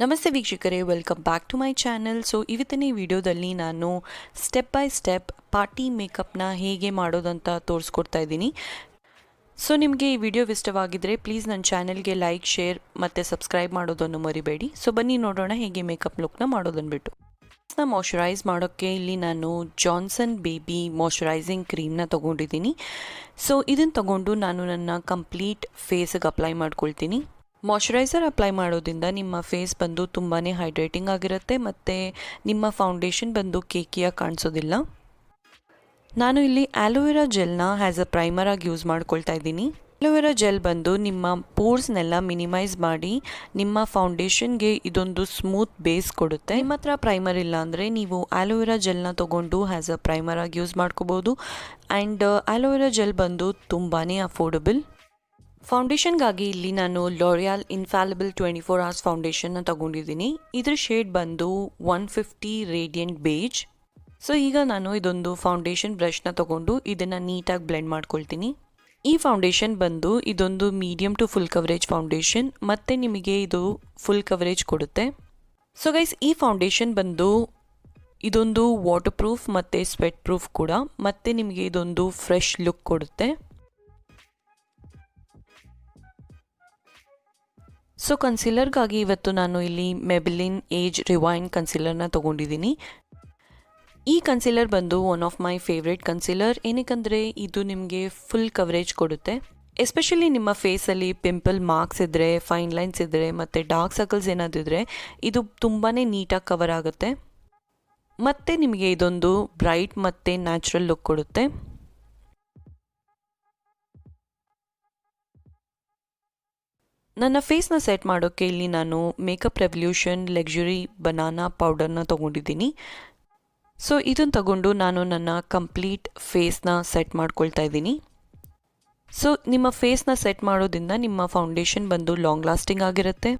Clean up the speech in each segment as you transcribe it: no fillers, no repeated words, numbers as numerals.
ನಮಸ್ತೆ ವೀಕ್ಷಕರೇ, welcome back to my channel. So ಇವತ್ತಿನ ಈ ವಿಡಿಯೋದಲ್ಲಿ ನಾನು ಸ್ಟೆಪ್ ಬೈ ಸ್ಟೆಪ್ ಪಾರ್ಟಿ ಮೇಕಪ್ನ ಹೇಗೆ ಮಾಡೋದಂತ ತೋರಿಸ್ಕೊಡ್ತಾ ಇದ್ದೀನಿ. ಸೊ ನಿಮಗೆ ಈ ವಿಡಿಯೋ ಇಷ್ಟವಾಗಿದ್ದರೆ ಪ್ಲೀಸ್ ನನ್ನ ಚಾನಲ್ಗೆ ಲೈಕ್, ಶೇರ್ ಮತ್ತು ಸಬ್ಸ್ಕ್ರೈಬ್ ಮಾಡೋದನ್ನು ಮರಿಬೇಡಿ. ಸೊ ಬನ್ನಿ ನೋಡೋಣ ಹೇಗೆ ಮೇಕಪ್ ಲುಕ್ನ ಮಾಡೋದನ್ಬಿಟ್ಟು. ಮಾಯ್ಶ್ಚರೈಸ್ ಮಾಡೋಕ್ಕೆ ಇಲ್ಲಿ ನಾನು ಜಾನ್ಸನ್ ಬೇಬಿ ಮಾಯ್ಶ್ಚರೈಸಿಂಗ್ ಕ್ರೀಮ್ನ ತೊಗೊಂಡಿದ್ದೀನಿ. ಸೊ ಇದನ್ನು ತಗೊಂಡು ನಾನು ನನ್ನ ಕಂಪ್ಲೀಟ್ ಫೇಸಿಗೆ ಅಪ್ಲೈ ಮಾಡ್ಕೊಳ್ತೀನಿ. ಮಾಯ್ಶ್ಚರೈಸರ್ ಅಪ್ಲೈ ಮಾಡೋದ್ರಿಂದ ನಿಮ್ಮ ಫೇಸ್ ಬಂದು ತುಂಬಾ ಹೈಡ್ರೇಟಿಂಗ್ ಆಗಿರುತ್ತೆ ಮತ್ತು ನಿಮ್ಮ ಫೌಂಡೇಶನ್ ಬಂದು ಕೇಕಿಯಾಗಿ ಕಾಣಿಸೋದಿಲ್ಲ. ನಾನು ಇಲ್ಲಿ ಆಲೋವೆರಾ ಜೆಲ್ನ ಆ್ಯಸ್ ಅ ಪ್ರೈಮರಾಗಿ ಯೂಸ್ ಮಾಡ್ಕೊಳ್ತಾ ಇದ್ದೀನಿ. ಆಲೋವೆರಾ ಜೆಲ್ ಬಂದು ನಿಮ್ಮ ಪೋರ್ಸ್ನೆಲ್ಲ ಮಿನಿಮೈಸ್ ಮಾಡಿ ನಿಮ್ಮ ಫೌಂಡೇಶನ್ಗೆ ಇದೊಂದು ಸ್ಮೂತ್ ಬೇಸ್ ಕೊಡುತ್ತೆ. ನಿಮ್ಮ ಹತ್ರ ಪ್ರೈಮರ್ ಇಲ್ಲ ಅಂದರೆ ನೀವು ಆಲೋವೆರಾ ಜೆಲ್ನ ತೊಗೊಂಡು ಆ್ಯಸ್ ಅ ಪ್ರೈಮರಾಗಿ ಯೂಸ್ ಮಾಡ್ಕೋಬೋದು. ಆ್ಯಂಡ್ ಆಲೋವೆರಾ ಜೆಲ್ ಬಂದು ತುಂಬಾ ಅಫೋರ್ಡಬಲ್. ಫೌಂಡೇಶನ್ಗಾಗಿ ಇಲ್ಲಿ ನಾನು ಲೋರಿಯಲ್ ಇನ್ಫ್ಯಾಲಿಬಲ್ 24 hours ಫೌಂಡೇಶನ್ನ ತಗೊಂಡಿದ್ದೀನಿ. ಇದ್ರ ಶೇಡ್ ಬಂದು 150 ರೇಡಿಯಂಟ್ ಬೇಜ್. ಸೊ ಈಗ ನಾನು ಇದೊಂದು ಫೌಂಡೇಶನ್ ಬ್ರಷ್ನ ತಗೊಂಡು ಇದನ್ನು ನೀಟಾಗಿ ಬ್ಲೆಂಡ್ ಮಾಡ್ಕೊಳ್ತೀನಿ. ಈ ಫೌಂಡೇಶನ್ ಬಂದು ಇದೊಂದು medium to full coverage foundation ಮತ್ತು ನಿಮಗೆ ಇದು ಫುಲ್ ಕವರೇಜ್ ಕೊಡುತ್ತೆ. ಸೊ ಗೈಸ್, ಈ ಫೌಂಡೇಶನ್ ಬಂದು ಇದೊಂದು ವಾಟರ್ ಪ್ರೂಫ್ ಮತ್ತು ಸ್ವೆಟ್ ಪ್ರೂಫ್ ಕೂಡ, ಮತ್ತು ನಿಮಗೆ ಇದೊಂದು ಫ್ರೆಶ್ ಲುಕ್ ಕೊಡುತ್ತೆ. ಸೊ ಕನ್ಸಿಲರ್ಗಾಗಿ ಇವತ್ತು ನಾನು ಇಲ್ಲಿ ಮೆಬಿಲಿನ್ ಏಜ್ ರಿವೈನ್ ಕನ್ಸಿಲರ್ನ ತೊಗೊಂಡಿದ್ದೀನಿ. ಈ ಕನ್ಸಿಲರ್ ಬಂದು one of my favourite concealer. ಏನಕ್ಕಂದರೆ ಇದು ನಿಮಗೆ ಫುಲ್ ಕವರೇಜ್ ಕೊಡುತ್ತೆ. ಎಸ್ಪೆಷಲಿ ನಿಮ್ಮ ಫೇಸಲ್ಲಿ ಪಿಂಪಲ್ ಮಾರ್ಕ್ಸ್ ಇದ್ದರೆ, ಫೈನ್ ಲೈನ್ಸ್ ಇದ್ದರೆ ಮತ್ತು ಡಾರ್ಕ್ ಸರ್ಕಲ್ಸ್ ಏನಾದಿದ್ರೆ ಇದು ತುಂಬಾ ನೀಟಾಗಿ ಕವರ್ ಆಗುತ್ತೆ ಮತ್ತು ನಿಮಗೆ ಇದೊಂದು ಬ್ರೈಟ್ ಮತ್ತು ನ್ಯಾಚುರಲ್ ಲುಕ್ ಕೊಡುತ್ತೆ. ನನ್ನ ಫೇಸ್ನ ಸೆಟ್ ಮಾಡೋಕ್ಕೆ ಇಲ್ಲಿ ನಾನು ಮೇಕಪ್ ರೆವಲ್ಯೂಷನ್ ಲಕ್ಸುರಿ ಬನಾನಾ ಪೌಡರ್ನ ತೊಗೊಂಡಿದ್ದೀನಿ. ಸೊ ಇದನ್ನು ತಗೊಂಡು ನಾನು ನನ್ನ ಕಂಪ್ಲೀಟ್ ಫೇಸ್ನ ಸೆಟ್ ಮಾಡ್ಕೊಳ್ತಾ ಇದ್ದೀನಿ. ಸೊ ನಿಮ್ಮ ಫೇಸ್ನ ಸೆಟ್ ಮಾಡೋದ್ರಿಂದ ನಿಮ್ಮ ಫೌಂಡೇಶನ್ ಬಂದು ಲಾಂಗ್ ಲಾಸ್ಟಿಂಗ್ ಆಗಿರುತ್ತೆ.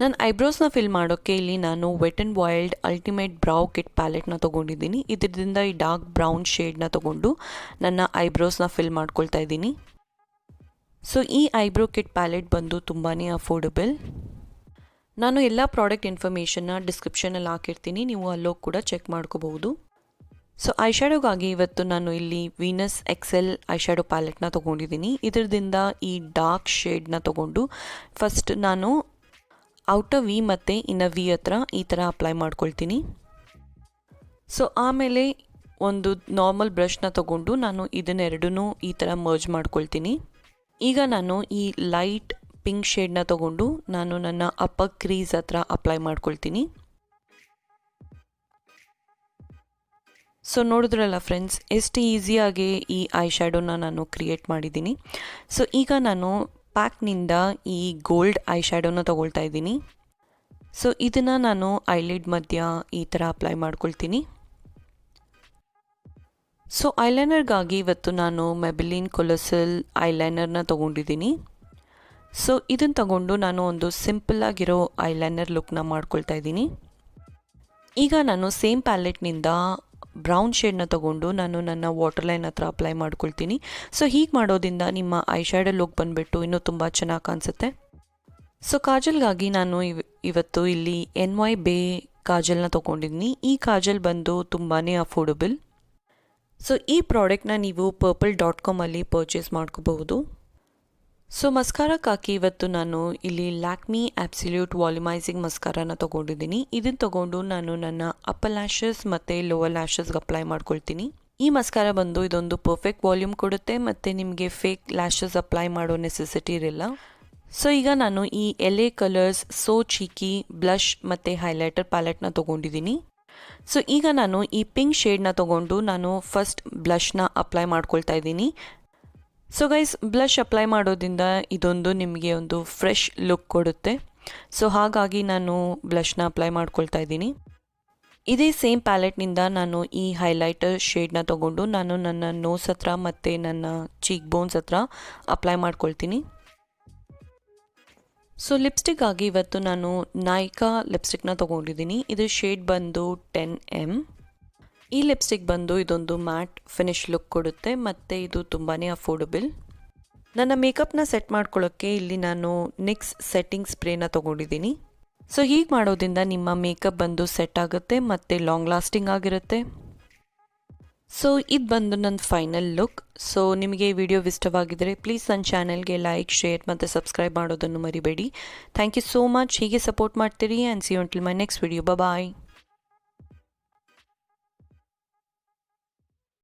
ನನ್ನ ಐಬ್ರೋಸ್ನ ಫಿಲ್ ಮಾಡೋಕ್ಕೆ ಇಲ್ಲಿ ನಾನು wet and wild ultimate brow kit ಪ್ಯಾಲೆಟ್ನ ತೊಗೊಂಡಿದ್ದೀನಿ. ಇದರಿಂದ ಈ ಡಾರ್ಕ್ ಬ್ರೌನ್ ಶೇಡ್ನ ತೊಗೊಂಡು ನನ್ನ ಐಬ್ರೋಸ್ನ ಫಿಲ್ ಮಾಡ್ಕೊಳ್ತಾ ಇದ್ದೀನಿ. ಸೊ ಈ ಐಬ್ರೋ ಕಿಟ್ ಪ್ಯಾಲೆಟ್ ಬಂದು ತುಂಬಾ ಅಫೋರ್ಡಬಲ್. ನಾನು ಎಲ್ಲ ಪ್ರಾಡಕ್ಟ್ ಇನ್ಫಾರ್ಮೇಷನ್ನ ಡಿಸ್ಕ್ರಿಪ್ಷನಲ್ಲಿ ಹಾಕಿರ್ತೀನಿ, ನೀವು ಅಲ್ಲೋಗಿ ಕೂಡ ಚೆಕ್ ಮಾಡ್ಕೋಬಹುದು. ಸೊ ಐಶ್ಯಾಡೋಗಾಗಿ ಇವತ್ತು ನಾನು ಇಲ್ಲಿ ವೀನಸ್ ಎಕ್ಸೆಲ್ ಐಶ್ಯಾಡೋ ಪ್ಯಾಲೆಟ್ನ ತೊಗೊಂಡಿದ್ದೀನಿ. ಇದರಿಂದ ಈ ಡಾರ್ಕ್ ಶೇಡ್ನ ತೊಗೊಂಡು ಫಸ್ಟ್ ನಾನು ಔಟರ್ ವಿ ಮತ್ತು ಇನ್ನರ್ ವಿ ಹತ್ರ ಈ ಥರ ಅಪ್ಲೈ ಮಾಡ್ಕೊಳ್ತೀನಿ. ಸೊ ಆಮೇಲೆ ಒಂದು ನಾರ್ಮಲ್ ಬ್ರಷ್ನ ತೊಗೊಂಡು ನಾನು ಇದನ್ನೆರಡೂ ಈ ಥರ ಮರ್ಜ್ ಮಾಡ್ಕೊಳ್ತೀನಿ. ಈಗ ನಾನು ಈ ಲೈಟ್ ಪಿಂಕ್ ಶೇಡ್ನ ತೊಗೊಂಡು ನಾನು ನನ್ನ ಅಪ್ಪರ್ ಕ್ರೀಸ್ ಹತ್ರ ಅಪ್ಲೈ ಮಾಡ್ಕೊಳ್ತೀನಿ. ಸೊ ನೋಡಿದ್ರಲ್ಲ ಫ್ರೆಂಡ್ಸ್, ಎಷ್ಟು ಈಸಿಯಾಗಿ ಈ ಐ ಶ್ಯಾಡೋನ ನಾನು ಕ್ರಿಯೇಟ್ ಮಾಡಿದ್ದೀನಿ. ಸೊ ಈಗ ನಾನು ಪ್ಯಾಕ್ನಿಂದ ಈ ಗೋಲ್ಡ್ ಐ ಶ್ಯಾಡೋನ ತೊಗೊಳ್ತಾ ಇದ್ದೀನಿ. ಸೊ ಇದನ್ನು ನಾನು ಐಲಿಡ್ ಮಧ್ಯ ಈ ಥರ ಅಪ್ಲೈ ಮಾಡ್ಕೊಳ್ತೀನಿ. ಸೊ ಐಲೈನರ್ಗಾಗಿ ಇವತ್ತು ನಾನು ಮೆಬಿಲಿನ್ ಕೊಲೊಸಲ್ ಐಲೈನರ್ನ ತೊಗೊಂಡಿದ್ದೀನಿ. ಸೊ ಇದನ್ನು ತಗೊಂಡು ನಾನು ಒಂದು ಸಿಂಪಲ್ಲಾಗಿರೋ ಐಲೈನರ್ ಲುಕ್ನ ಮಾಡ್ಕೊಳ್ತಾ ಇದ್ದೀನಿ. ಈಗ ನಾನು ಸೇಮ್ ಪ್ಯಾಲೆಟ್ನಿಂದ ಬ್ರೌನ್ ಶೇಡ್ನ ತೊಗೊಂಡು ನಾನು ನನ್ನ ವಾಟರ್ ಲೈನ್ ಹತ್ರ ಅಪ್ಲೈ ಮಾಡ್ಕೊಳ್ತೀನಿ. ಸೊ ಹೀಗೆ ಮಾಡೋದ್ರಿಂದ ನಿಮ್ಮ ಐ ಶ್ಯಾಡೋ ಲುಕ್ ಬಂದುಬಿಟ್ಟು ಇನ್ನೂ ತುಂಬ ಚೆನ್ನಾಗಿ ಕಾಣಿಸುತ್ತೆ. ಸೊ ಕಾಜಲ್ಗಾಗಿ ನಾನು ಇವತ್ತು ಇಲ್ಲಿ NY ಬೇ ಕಾಜಲ್ನ ತೊಗೊಂಡಿದ್ದೀನಿ. ಈ ಕಾಜಲ್ ಬಂದು ತುಂಬಾ ಅಫೋರ್ಡಬಲ್. ಸೊ ಈ ಪ್ರಾಡಕ್ಟ್ನ ನೀವು purple.com ಪರ್ಚೇಸ್ ಮಾಡ್ಕೋಬಹುದು. ಸೊ ಮಸ್ಕಾರಕ್ಕಾಗಿ ಇವತ್ತು ನಾನು ಇಲ್ಲಿ ಲ್ಯಾಕ್ಮಿ ಆಬ್ಸಲ್ಯೂಟ್ ವಾಲ್ಯೂಮೈಸಿಂಗ್ ಮಸ್ಕಾರಾನ ತೊಗೊಂಡಿದ್ದೀನಿ. ಇದನ್ನು ತೊಗೊಂಡು ನಾನು ನನ್ನ ಅಪ್ಪರ್ ಲ್ಯಾಶಸ್ ಮತ್ತು ಲೋವರ್ ಲ್ಯಾಶಸ್ಗೆ ಅಪ್ಲೈ ಮಾಡ್ಕೊಳ್ತೀನಿ. ಈ ಮಸ್ಕಾರ ಬಂದು ಇದೊಂದು ಪರ್ಫೆಕ್ಟ್ ವಾಲ್ಯೂಮ್ ಕೊಡುತ್ತೆ ಮತ್ತು ನಿಮಗೆ ಫೇಕ್ ಲ್ಯಾಶಸ್ ಅಪ್ಲೈ ಮಾಡೋ ನೆಸೆಸಿಟಿ ಇರಲ್ಲ. ಸೊ ಈಗ ನಾನು ಈ LA ಕಲರ್ಸ್ ಸೋ ಚೀಕಿ ಬ್ಲಷ್ ಮತ್ತು ಹೈಲೈಟರ್ ಪ್ಯಾಲೆಟ್ನ ತೊಗೊಂಡಿದ್ದೀನಿ. ಸೊ ಈಗ ನಾನು ಈ ಪಿಂಕ್ ಶೇಡ್ನ ತೊಗೊಂಡು ನಾನು ಫಸ್ಟ್ ಬ್ಲಷ್ನ ಅಪ್ಲೈ ಮಾಡ್ಕೊಳ್ತಾ ಇದ್ದೀನಿ. ಸೊ ಗೈಸ್, ಬ್ಲಷ್ ಅಪ್ಲೈ ಮಾಡೋದ್ರಿಂದ ಇದೊಂದು ನಿಮಗೆ ಒಂದು ಫ್ರೆಶ್ ಲುಕ್ ಕೊಡುತ್ತೆ. ಸೊ ಹಾಗಾಗಿ ನಾನು ಬ್ಲಷ್ನ ಅಪ್ಲೈ ಮಾಡ್ಕೊಳ್ತಾ ಇದ್ದೀನಿ. ಇದೇ ಸೇಮ್ ಪ್ಯಾಲೆಟ್ನಿಂದ ನಾನು ಈ ಹೈಲೈಟರ್ ಶೇಡ್ನ ತೊಗೊಂಡು ನಾನು ನನ್ನ ನೋಸ್ ಹತ್ರ ಮತ್ತು ನನ್ನ ಚೀಕ್ ಬೋನ್ಸ್ ಹತ್ರ ಅಪ್ಲೈ ಮಾಡ್ಕೊಳ್ತೀನಿ. ಸೊ ಲಿಪ್ಸ್ಟಿಕ್ಗಾಗಿ ಇವತ್ತು ನಾನು ನಾಯ್ಕಾ ಲಿಪ್ಸ್ಟಿಕ್ನ ತೊಗೊಂಡಿದ್ದೀನಿ. ಇದು ಶೇಡ್ ಬಂದು 10M. ಈ ಲಿಪ್ಸ್ಟಿಕ್ ಬಂದು ಇದೊಂದು ಮ್ಯಾಟ್ ಫಿನಿಶ್ ಲುಕ್ ಕೊಡುತ್ತೆ ಮತ್ತು ಇದು ತುಂಬಾ ಅಫೋರ್ಡಬಲ್. ನನ್ನ ಮೇಕಪ್ನ ಸೆಟ್ ಮಾಡ್ಕೊಳ್ಳೋಕ್ಕೆ ಇಲ್ಲಿ ನಾನು ನಿಕ್ಸ್ ಸೆಟ್ಟಿಂಗ್ ಸ್ಪ್ರೇನ ತೊಗೊಂಡಿದ್ದೀನಿ. ಸೊ ಹೀಗೆ ಮಾಡೋದ್ರಿಂದ ನಿಮ್ಮ ಮೇಕಪ್ ಬಂದು ಸೆಟ್ ಆಗುತ್ತೆ ಮತ್ತು ಲಾಂಗ್ ಲಾಸ್ಟಿಂಗ್ ಆಗಿರುತ್ತೆ. ಸೊ ಇದು ಬಂದು ನನ್ನ ಫೈನಲ್ ಲುಕ್. ಸೊ ನಿಮಗೆ ಈ ವಿಡಿಯೋ ಇಷ್ಟವಾಗಿದ್ದರೆ ಪ್ಲೀಸ್ ನನ್ನ ಚಾನೆಲ್ಗೆ ಲೈಕ್, ಶೇರ್ ಮತ್ತು ಸಬ್ಸ್ಕ್ರೈಬ್ ಮಾಡೋದನ್ನು ಮರಿಬೇಡಿ. Thank you so much. ಹೀಗೆ ಸಪೋರ್ಟ್ ಮಾಡ್ತೀರಿ and see you until my next video. Bye.